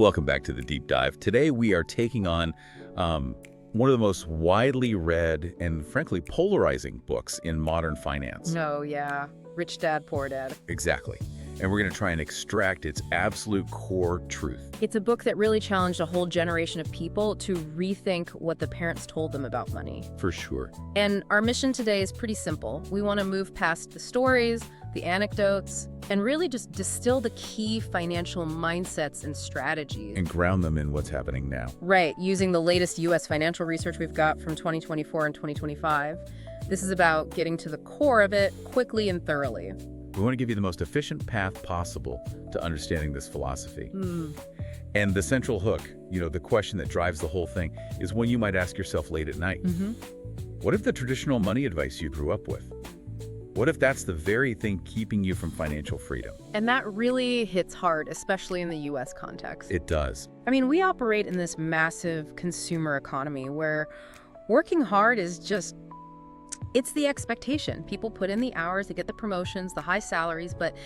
Welcome back to the Deep Dive. Today we are taking on one of the most widely read and frankly polarizing books in modern finance. No, yeah. Rich Dad, Poor Dad. Exactly. And we're going to try and extract its absolute core truth. It's a book that really challenged a whole generation of people to rethink what the parents told them about money. For sure. And our mission today is pretty simple. We want to move past the stories, the anecdotes, and really just distill the key financial mindsets and strategies. And ground them in what's happening now. Right, using the latest U.S. financial research we've got from 2024 and 2025. This is about getting to the core of it quickly and thoroughly. We want to give you the most efficient path possible to understanding this philosophy. And the central hook, the question that drives the whole thing, is one you might ask yourself late at night. What if the traditional money advice you grew up with? What if that's the very thing keeping you from financial freedom? And that really hits hard, especially in the U.S. context. It does. I mean, we operate in this massive consumer economy where working hard is just, it's the expectation. People put in the hours, they get the promotions, the high salaries, but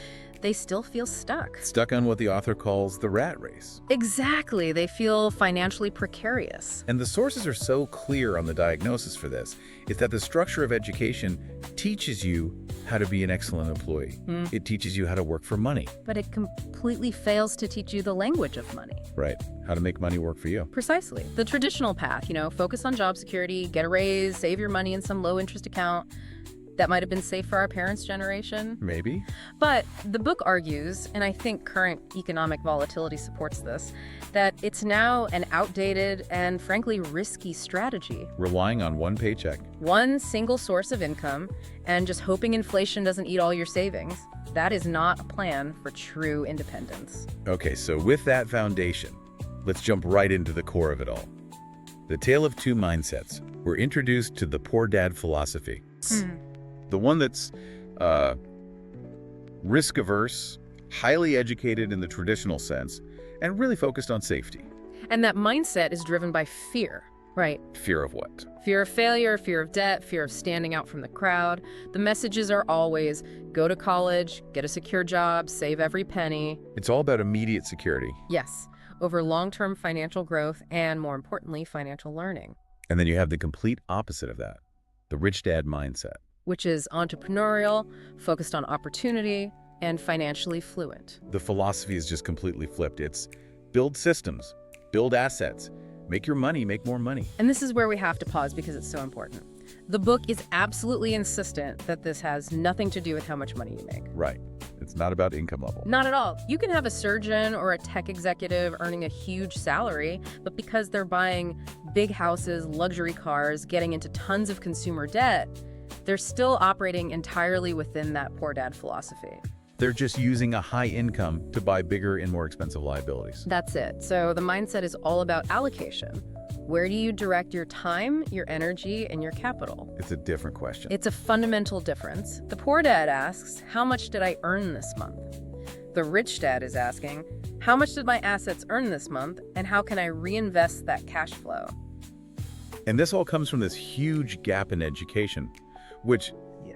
they still feel stuck. Stuck on what the author calls the rat race. Exactly. They feel financially precarious. And the sources are so clear on the diagnosis for this, is that the structure of education teaches you how to be an excellent employee. It teaches you how to work for money. But it completely fails to teach you the language of money. Right. How to make money work for you. Precisely. The traditional path, focus on job security, get a raise, save your money in some low-interest account. That might have been safe for our parents' generation. Maybe. But the book argues, and I think current economic volatility supports this, that it's now an outdated and frankly risky strategy. Relying on one paycheck. One single source of income, and just hoping inflation doesn't eat all your savings. That is not a plan for true independence. Okay, so with that foundation, let's jump right into the core of it all. The tale of two mindsets. We're introduced to the poor dad philosophy. The one that's risk-averse, highly educated in the traditional sense, and really focused on safety. And that mindset is driven by fear, right? Fear of what? Fear of failure, fear of debt, fear of standing out from the crowd. The messages are always, go to college, get a secure job, save every penny. It's all about immediate security. Yes, over long-term financial growth and, more importantly, financial learning. And then you have the complete opposite of that, the rich dad mindset. Which is entrepreneurial, focused on opportunity, and financially fluent. The philosophy is just completely flipped. It's build systems, build assets, make your money, make more money. And this is where we have to pause because it's so important. The book is absolutely insistent that this has nothing to do with how much money you make. Right. It's not about income level. Not at all. You can have a surgeon or a tech executive earning a huge salary, but because they're buying big houses, luxury cars, getting into tons of consumer debt, they're still operating entirely within that poor dad philosophy. They're just using a high income to buy bigger and more expensive liabilities. That's it. So the mindset is all about allocation. Where do you direct your time, your energy, and your capital? It's a different question. It's a fundamental difference. The poor dad asks, how much did I earn this month? The rich dad is asking, how much did my assets earn this month, and how can I reinvest that cash flow? And this all comes from this huge gap in education, which,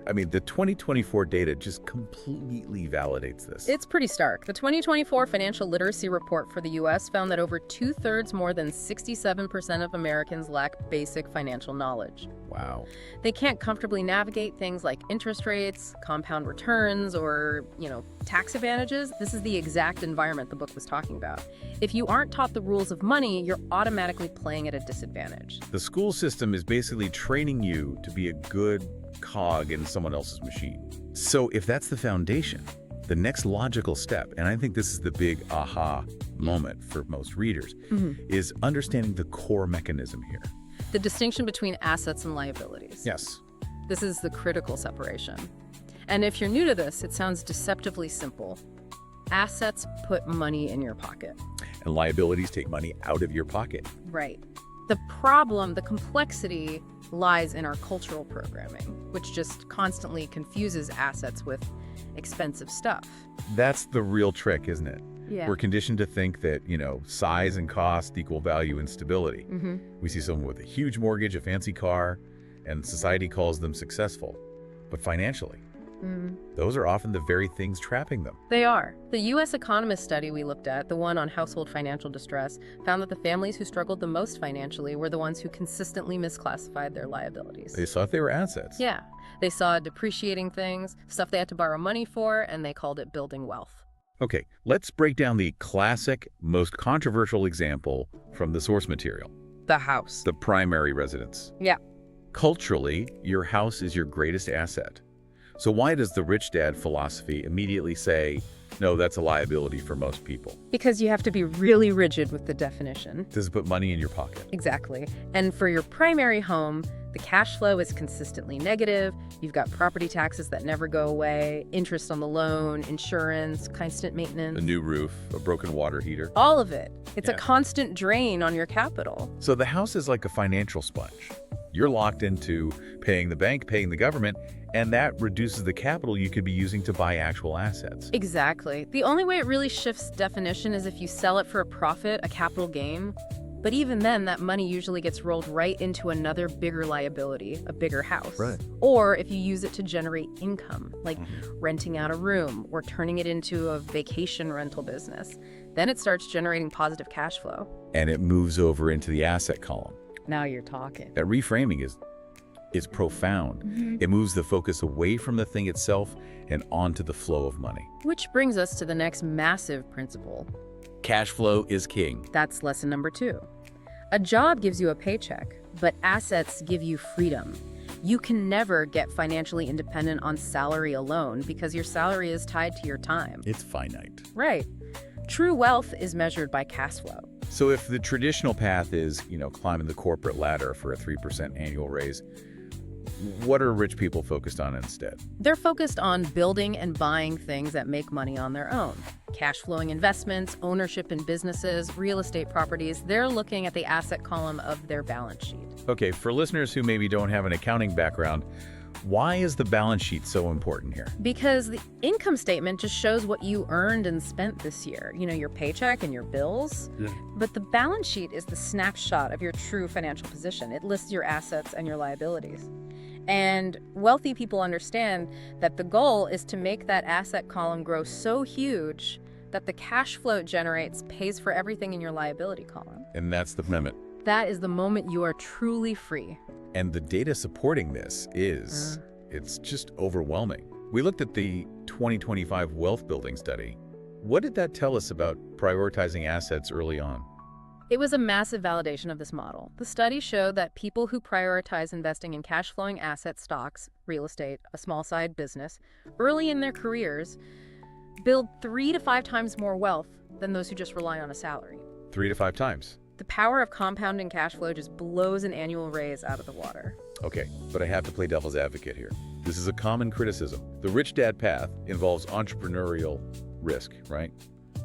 the 2024 data just completely validates this. It's pretty stark. The 2024 Financial Literacy Report for the U.S. found that over 2/3, more than 67% of Americans lack basic financial knowledge. Wow. They can't comfortably navigate things like interest rates, compound returns, or, tax advantages. This is the exact environment the book was talking about. If you aren't taught the rules of money, you're automatically playing at a disadvantage. The school system is basically training you to be a good cog in someone else's machine. So if that's the foundation, the next logical step, and I think this is the big aha moment for most readers, is understanding the core mechanism here. The distinction between assets and liabilities. Yes. This is the critical separation. And if you're new to this, it sounds deceptively simple. Assets put money in your pocket. And liabilities take money out of your pocket. Right. The problem, the complexity, lies in our cultural programming, which just constantly confuses assets with expensive stuff. That's the real trick, isn't it? Yeah. We're conditioned to think that, size and cost equal value and stability. We see someone with a huge mortgage, a fancy car, and society calls them successful. But financially, Those are often the very things trapping them. They are. The U.S. Economist study we looked at, the one on household financial distress, found that the families who struggled the most financially were the ones who consistently misclassified their liabilities. They thought they were assets. Yeah. They saw depreciating things, stuff they had to borrow money for, and they called it building wealth. Okay, let's break down the classic, most controversial example from the source material. The house. The primary residence. Yeah. Culturally, your house is your greatest asset. So why does the rich dad philosophy immediately say, no, that's a liability for most people? Because you have to be really rigid with the definition. Does it put money in your pocket? Exactly. And for your primary home, the cash flow is consistently negative. You've got property taxes that never go away, interest on the loan, insurance, constant maintenance. A new roof, a broken water heater. All of it. It's Yeah. a constant drain on your capital. So the house is like a financial sponge. You're locked into paying the bank, paying the government, and that reduces the capital you could be using to buy actual assets. Exactly. The only way it really shifts definition is if you sell it for a profit, a capital gain. But even then, that money usually gets rolled right into another bigger liability, a bigger house. Right. Or if you use it to generate income, like renting out a room or turning it into a vacation rental business, then it starts generating positive cash flow. And it moves over into the asset column. Now you're talking. That reframing is profound. It moves the focus away from the thing itself and onto the flow of money. Which brings us to the next massive principle. Cash flow is king. That's lesson number 2. A job gives you a paycheck, but assets give you freedom. You can never get financially independent on salary alone because your salary is tied to your time. It's finite. Right. True wealth is measured by cash flow. So if the traditional path is, climbing the corporate ladder for a 3% annual raise, what are rich people focused on instead? They're focused on building and buying things that make money on their own. Cash flowing investments, ownership in businesses, real estate properties. They're looking at the asset column of their balance sheet. Okay, for listeners who maybe don't have an accounting background, why is the balance sheet so important here? Because the income statement just shows what you earned and spent this year. Your paycheck and your bills. Yeah. But the balance sheet is the snapshot of your true financial position. It lists your assets and your liabilities. And wealthy people understand that the goal is to make that asset column grow so huge that the cash flow it generates pays for everything in your liability column. And that's the moment. That is the moment you are truly free. And the data supporting this it's just overwhelming. We looked at the 2025 wealth building study. What did that tell us about prioritizing assets early on? It was a massive validation of this model. The study showed that people who prioritize investing in cash-flowing asset stocks, real estate, a small-side business, early in their careers, build 3 to 5 times more wealth than those who just rely on a salary. 3 to 5 times. The power of compounding cash flow just blows an annual raise out of the water. Okay, but I have to play devil's advocate here. This is a common criticism. The rich dad path involves entrepreneurial risk, right?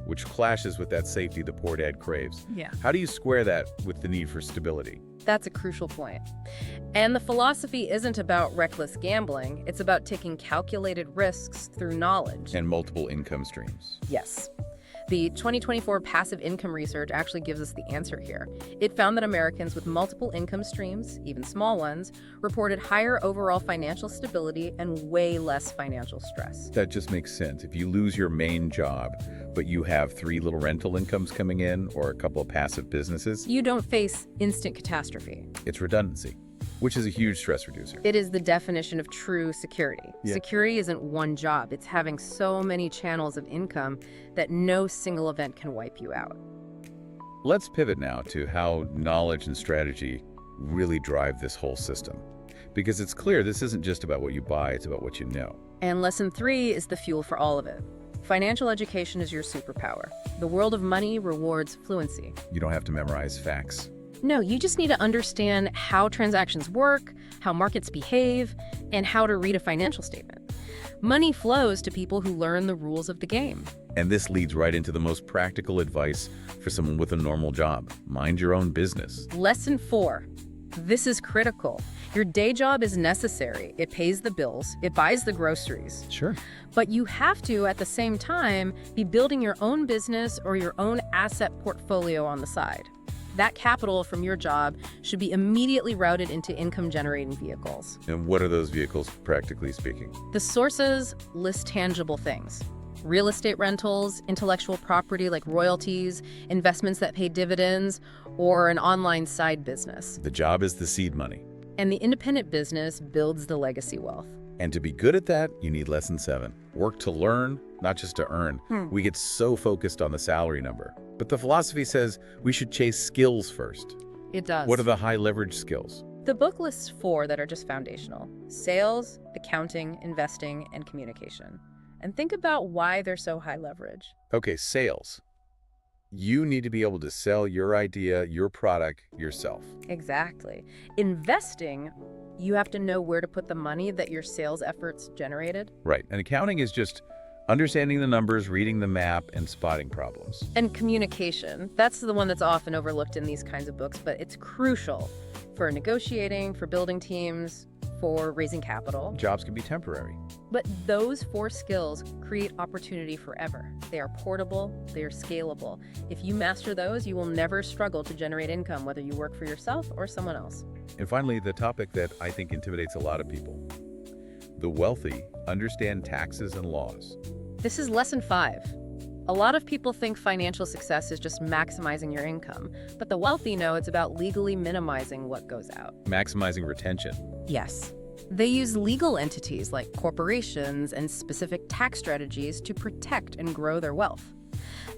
Which clashes with that safety the poor dad craves. Yeah. How do you square that with the need for stability? That's a crucial point. And the philosophy isn't about reckless gambling. It's about taking calculated risks through knowledge. And multiple income streams. Yes. The 2024 passive income research actually gives us the answer here. It found that Americans with multiple income streams, even small ones, reported higher overall financial stability and way less financial stress. That just makes sense. If you lose your main job, but you have 3 little rental incomes coming in or a couple of passive businesses, You don't face instant catastrophe. it's redundancy, which is a huge stress reducer. It is the definition of true security. Yeah. Security isn't one job. It's having so many channels of income that no single event can wipe you out. Let's pivot now to how knowledge and strategy really drive this whole system. Because it's clear this isn't just about what you buy, it's about what you know. And lesson 3 is the fuel for all of it. Financial education is your superpower. The world of money rewards fluency. You don't have to memorize facts. No, you just need to understand how transactions work, how markets behave, and how to read a financial statement. Money flows to people who learn the rules of the game. And this leads right into the most practical advice for someone with a normal job. Mind your own business. Lesson 4. This is critical. Your day job is necessary. It pays the bills. It buys the groceries. Sure. But you have to, at the same time, be building your own business or your own asset portfolio on the side. That capital from your job should be immediately routed into income-generating vehicles. And what are those vehicles, practically speaking? The sources list tangible things. Real estate rentals, intellectual property like royalties, investments that pay dividends, or an online side business. The job is the seed money. And the independent business builds the legacy wealth. And to be good at that, you need lesson 7. Work to learn, not just to earn. We get so focused on the salary number. But the philosophy says we should chase skills first. It does. What are the high leverage skills? The book lists 4 that are just foundational: sales, accounting, investing, and communication. And think about why they're so high leverage. Okay, sales. You need to be able to sell your idea, your product, yourself. Exactly. Investing, you have to know where to put the money that your sales efforts generated. Right. And accounting is just understanding the numbers, reading the map, and spotting problems. And communication, that's the one that's often overlooked in these kinds of books, but it's crucial for negotiating, for building teams, for raising capital. Jobs can be temporary. But those 4 skills create opportunity forever. They are portable, they are scalable. If you master those, you will never struggle to generate income, whether you work for yourself or someone else. And finally, the topic that I think intimidates a lot of people. The wealthy understand taxes and laws. This is lesson 5. A lot of people think financial success is just maximizing your income, but the wealthy know it's about legally minimizing what goes out. Maximizing retention. Yes. They use legal entities like corporations and specific tax strategies to protect and grow their wealth.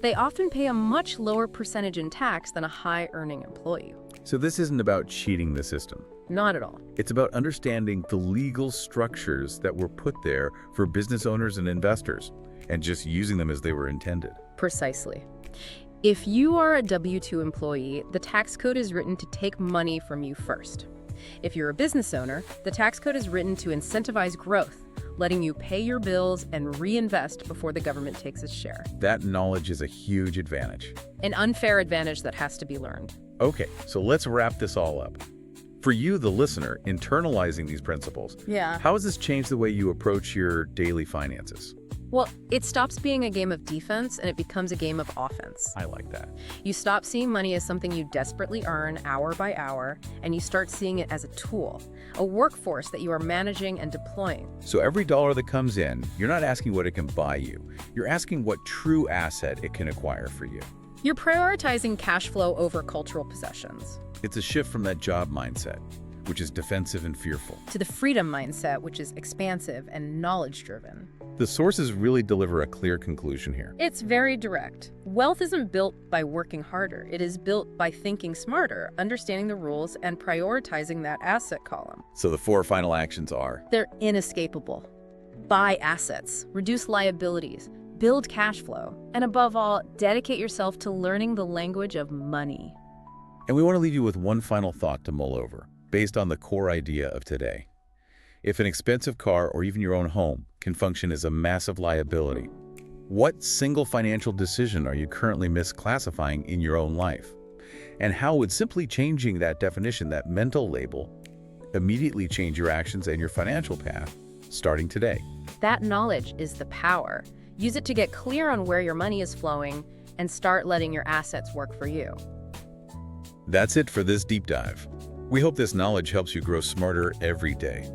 They often pay a much lower percentage in tax than a high-earning employee. So this isn't about cheating the system. Not at all. It's about understanding the legal structures that were put there for business owners and investors, and just using them as they were intended. Precisely. If you are a W-2 employee, the tax code is written to take money from you first. If you're a business owner, the tax code is written to incentivize growth, letting you pay your bills and reinvest before the government takes its share. That knowledge is a huge advantage. An unfair advantage that has to be learned. Okay, so let's wrap this all up. For you, the listener, internalizing these principles, how has this changed the way you approach your daily finances? Well, it stops being a game of defense and it becomes a game of offense. I like that. You stop seeing money as something you desperately earn hour by hour, and you start seeing it as a tool, a workforce that you are managing and deploying. So every dollar that comes in, you're not asking what it can buy you. You're asking what true asset it can acquire for you. You're prioritizing cash flow over cultural possessions. It's a shift from that job mindset, which is defensive and fearful, to the freedom mindset, which is expansive and knowledge-driven. The sources really deliver a clear conclusion here. It's very direct. Wealth isn't built by working harder. It is built by thinking smarter, understanding the rules, and prioritizing that asset column. So the 4 final actions are: they're inescapable. Buy assets, reduce liabilities, build cash flow, and above all, dedicate yourself to learning the language of money. And we want to leave you with one final thought to mull over, based on the core idea of today. If an expensive car or even your own home can function as a massive liability, what single financial decision are you currently misclassifying in your own life? And how would simply changing that definition, that mental label, immediately change your actions and your financial path, starting today? That knowledge is the power. Use it to get clear on where your money is flowing and start letting your assets work for you. That's it for this deep dive. We hope this knowledge helps you grow smarter every day.